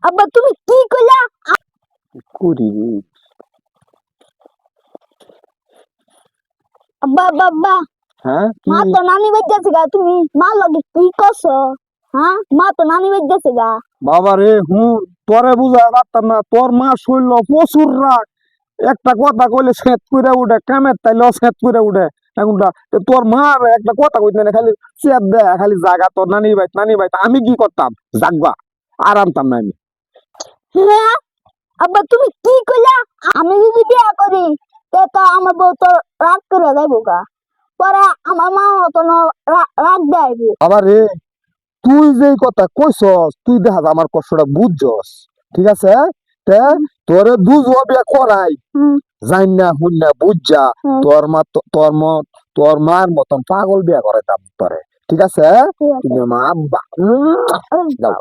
আব্বা তুমি কি কইলা? করি আব্বা আব্বা আব্বা হ্যাঁ মা তো নানি বাইতেছে গা, তুমি মা লগে কি করছো? হ্যাঁ, মা তো নানি বাইতেছে গা। বাবা রে তোরে বুঝা পারতাম না, তোর মা শৈল প্রচুর রাগ। একটা কথা কইলে সেত করে উঠে, কামের তাইলে সেত করে উঠে। এখনটা তোর মার একটা কথা কইতে না, খালি চেত দেয়, খালি জাগা তোর নানি বাইত। আমি কি করতাম? জাগবা আর আনতাম না আমি। হ্যাঁ আব্বা তুমি কি কইলা? আমি যদি বিয়া করি তো আমার বউ তো রাগ করে যাইবো গা, পরে আমার মা তো রাগ দেব। বাবা রে, তুই যে কথা কইছস, তুই দেখা যায় আমার কষ্টটা বুঝছস, ঠিক আছে? তে তোরে বুঝবো বিয়া করাই, জান না হুন না বুঝা, তোর মা তোর মার মতন পাগল বিয়া করাইতাম তোরে, ঠিক আছে? তুমি আমার আব্বা। যাও